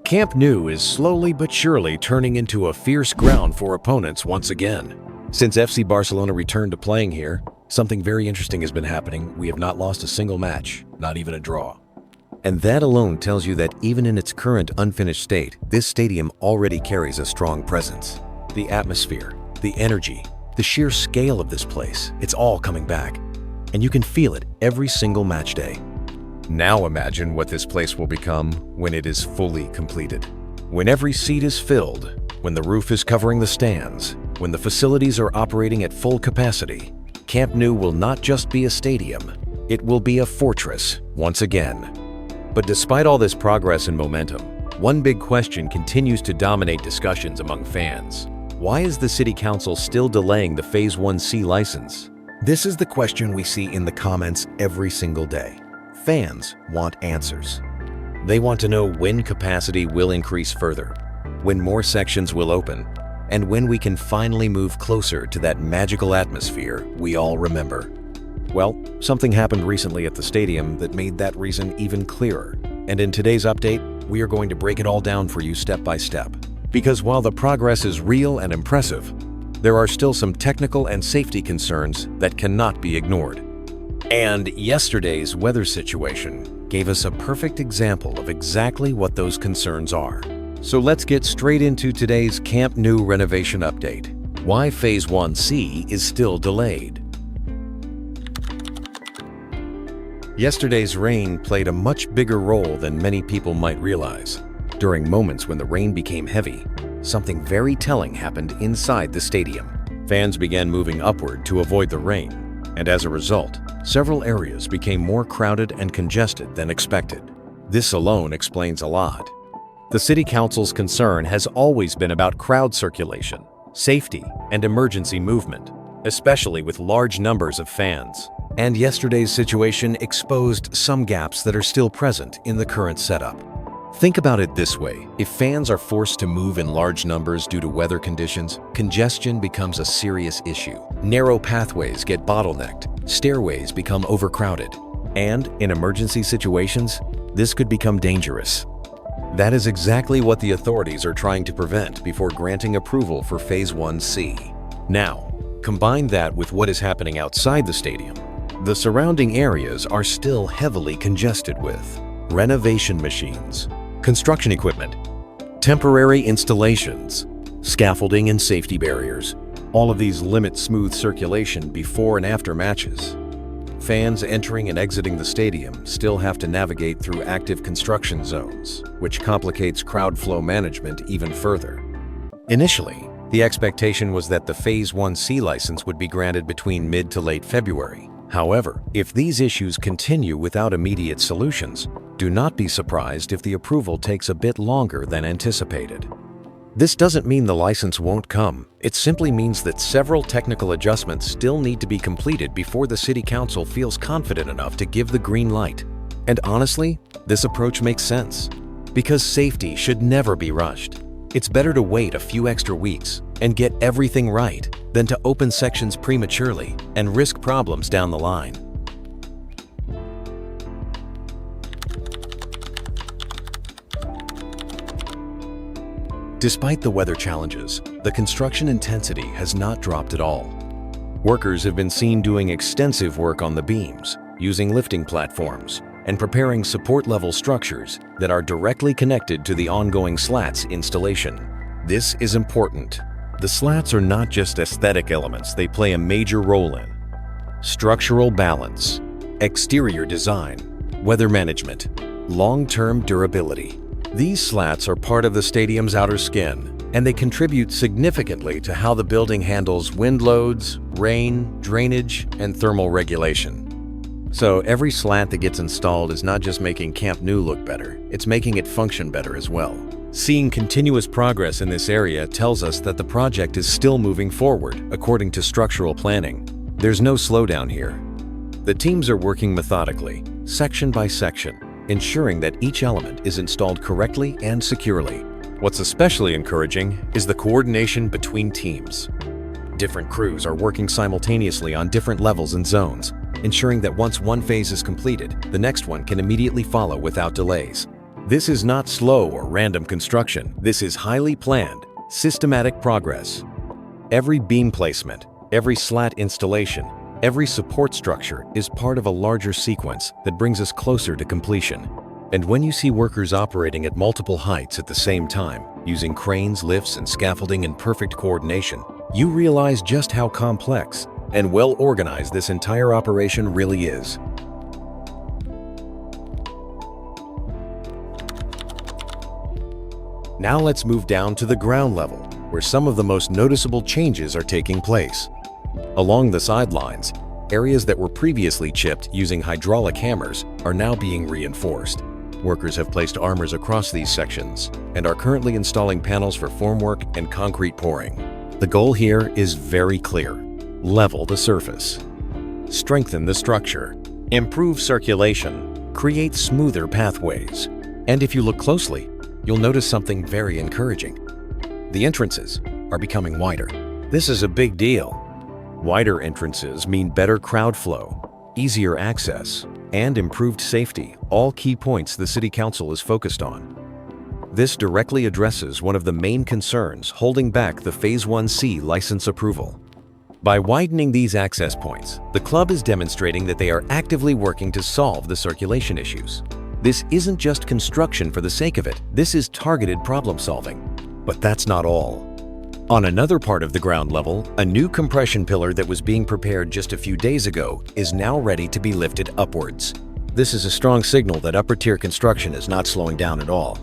Camp Nou is slowly but surely turning into a fierce ground for opponents once again. Since FC Barcelona returned to playing here, something very interesting has been happening. We have not lost a single match, not even a draw. And that alone tells you that even in its current unfinished state, this stadium already carries a strong presence. The atmosphere, the energy, the sheer scale of this place, it's all coming back. And you can feel it every single match day. Now imagine what this place will become when it is fully completed. When every seat is filled, when the roof is covering the stands, when the facilities are operating at full capacity, Camp Nou will not just be a stadium, it will be a fortress once again. But despite all this progress and momentum, one big question continues to dominate discussions among fans. Why is the City Council still delaying the Phase 1C license? This is the question we see in the comments every single day. Fans want answers. They want to know when capacity will increase further, when more sections will open, and when we can finally move closer to that magical atmosphere we all remember. Well, something happened recently at the stadium that made that reason even clearer. And in today's update, we are going to break it all down for you step by step. Because while the progress is real and impressive, there are still some technical and safety concerns that cannot be ignored. And yesterday's weather situation gave us a perfect example of exactly what those concerns are. So let's get straight into today's Camp Nou renovation update. Why Phase 1C is still delayed. Yesterday's rain played a much bigger role than many people might realize. During moments when the rain became heavy, something very telling happened inside the stadium. Fans began moving upward to avoid the rain, and as a result, several areas became more crowded and congested than expected. This alone explains a lot. The City Council's concern has always been about crowd circulation, safety, and emergency movement, especially with large numbers of fans. And yesterday's situation exposed some gaps that are still present in the current setup. Think about it this way: if fans are forced to move in large numbers due to weather conditions, congestion becomes a serious issue. Narrow pathways get bottlenecked, stairways become overcrowded, and in emergency situations, this could become dangerous. That is exactly what the authorities are trying to prevent before granting approval for Phase 1C. Now, combine that with what is happening outside the stadium. The surrounding areas are still heavily congested with renovation machines, construction equipment, temporary installations, scaffolding and safety barriers. All of these limit smooth circulation before and after matches. Fans entering and exiting the stadium still have to navigate through active construction zones, which complicates crowd flow management even further. Initially, the expectation was that the Phase 1C license would be granted between mid to late February. However, if these issues continue without immediate solutions, do not be surprised if the approval takes a bit longer than anticipated. This doesn't mean the license won't come. It simply means that several technical adjustments still need to be completed before the City Council feels confident enough to give the green light. And honestly, this approach makes sense, because safety should never be rushed. It's better to wait a few extra weeks and get everything right than to open sections prematurely and risk problems down the line. Despite the weather challenges, the construction intensity has not dropped at all. Workers have been seen doing extensive work on the beams, using lifting platforms, and preparing support-level structures that are directly connected to the ongoing slats installation. This is important. The slats are not just aesthetic elements, they play a major role in structural balance, exterior design, weather management, long-term durability. These slats are part of the stadium's outer skin, and they contribute significantly to how the building handles wind loads, rain, drainage, and thermal regulation. So every slat that gets installed is not just making Camp Nou look better, it's making it function better as well. Seeing continuous progress in this area tells us that the project is still moving forward according to structural planning. There's no slowdown here. The teams are working methodically, section by section, ensuring that each element is installed correctly and securely. What's especially encouraging is the coordination between teams. Different crews are working simultaneously on different levels and zones, ensuring that once one phase is completed, the next one can immediately follow without delays. This is not slow or random construction. This is highly planned, systematic progress. Every beam placement, every slat installation, every support structure is part of a larger sequence that brings us closer to completion. And when you see workers operating at multiple heights at the same time, using cranes, lifts, and scaffolding in perfect coordination, you realize just how complex and well organized this entire operation really is. Now let's move down to the ground level, where some of the most noticeable changes are taking place. Along the sidelines, areas that were previously chipped using hydraulic hammers are now being reinforced. Workers have placed armors across these sections and are currently installing panels for formwork and concrete pouring. The goal here is very clear: level the surface, strengthen the structure, improve circulation, create smoother pathways. And if you look closely, you'll notice something very encouraging. The entrances are becoming wider. This is a big deal. Wider entrances mean better crowd flow, easier access, and improved safety, all key points the City Council is focused on. This directly addresses one of the main concerns holding back the Phase 1C license approval. By widening these access points, the club is demonstrating that they are actively working to solve the circulation issues. This isn't just construction for the sake of it, this is targeted problem solving. But that's not all. On another part of the ground level, a new compression pillar that was being prepared just a few days ago is now ready to be lifted upwards. This is a strong signal that upper-tier construction is not slowing down at all.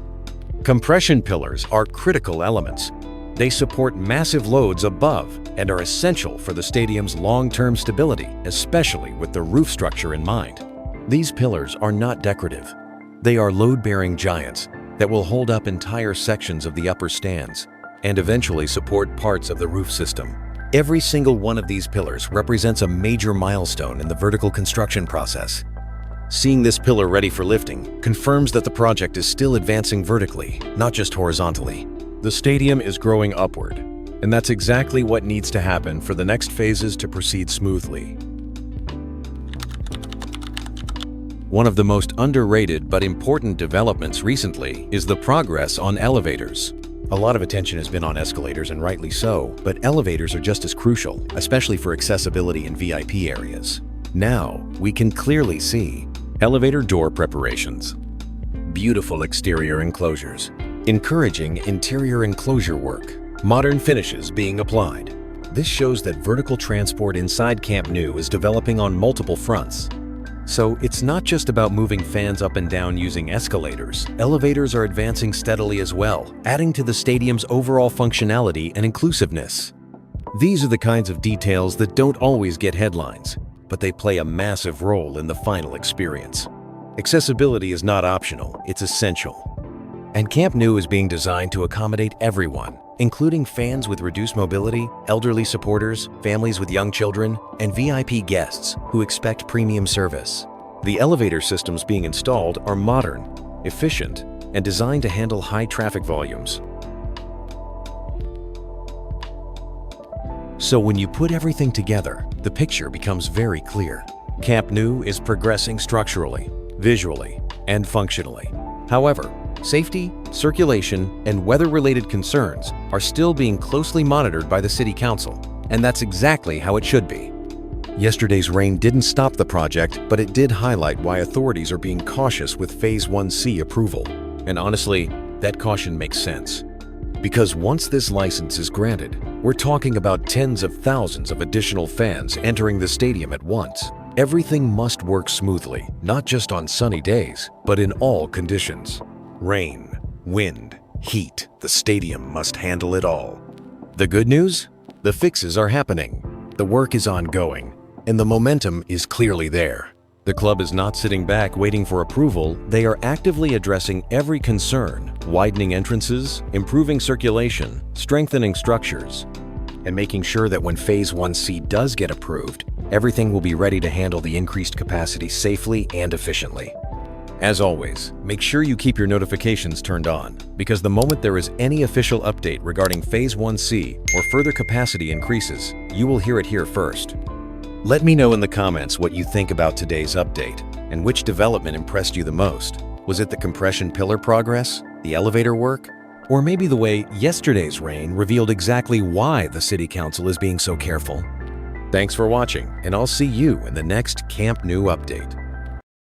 Compression pillars are critical elements. They support massive loads above and are essential for the stadium's long-term stability, especially with the roof structure in mind. These pillars are not decorative. They are load-bearing giants that will hold up entire sections of the upper stands and eventually support parts of the roof system. Every single one of these pillars represents a major milestone in the vertical construction process. Seeing this pillar ready for lifting confirms that the project is still advancing vertically, not just horizontally. The stadium is growing upward, and that's exactly what needs to happen for the next phases to proceed smoothly. One of the most underrated but important developments recently is the progress on elevators. A lot of attention has been on escalators, and rightly so, but elevators are just as crucial, especially for accessibility in VIP areas. Now, we can clearly see elevator door preparations, beautiful exterior enclosures, encouraging interior enclosure work, modern finishes being applied. This shows that vertical transport inside Camp Nou is developing on multiple fronts. So it's not just about moving fans up and down using escalators. Elevators are advancing steadily as well, adding to the stadium's overall functionality and inclusiveness. These are the kinds of details that don't always get headlines, but they play a massive role in the final experience. Accessibility is not optional, it's essential. And Camp Nou is being designed to accommodate everyone, including fans with reduced mobility, elderly supporters, families with young children, and VIP guests who expect premium service. The elevator systems being installed are modern, efficient, and designed to handle high traffic volumes. So when you put everything together, the picture becomes very clear. Camp Nou is progressing structurally, visually, and functionally. However, safety, circulation, and weather-related concerns are still being closely monitored by the City Council, and that's exactly how it should be. Yesterday's rain didn't stop the project, but it did highlight why authorities are being cautious with Phase 1C approval. And honestly, that caution makes sense. Because once this license is granted, we're talking about tens of thousands of additional fans entering the stadium at once. Everything must work smoothly, not just on sunny days, but in all conditions. Rain, wind, heat, the stadium must handle it all. The good news? The fixes are happening. The work is ongoing, and the momentum is clearly there. The club is not sitting back waiting for approval. They are actively addressing every concern, widening entrances, improving circulation, strengthening structures, and making sure that when Phase 1C does get approved, everything will be ready to handle the increased capacity safely and efficiently. As always, make sure you keep your notifications turned on, because the moment there is any official update regarding Phase 1C or further capacity increases, you will hear it here first. Let me know in the comments what you think about today's update and which development impressed you the most. Was it the compression pillar progress, the elevator work, or maybe the way yesterday's rain revealed exactly why the City Council is being so careful? Thanks for watching, and I'll see you in the next Camp Nou update.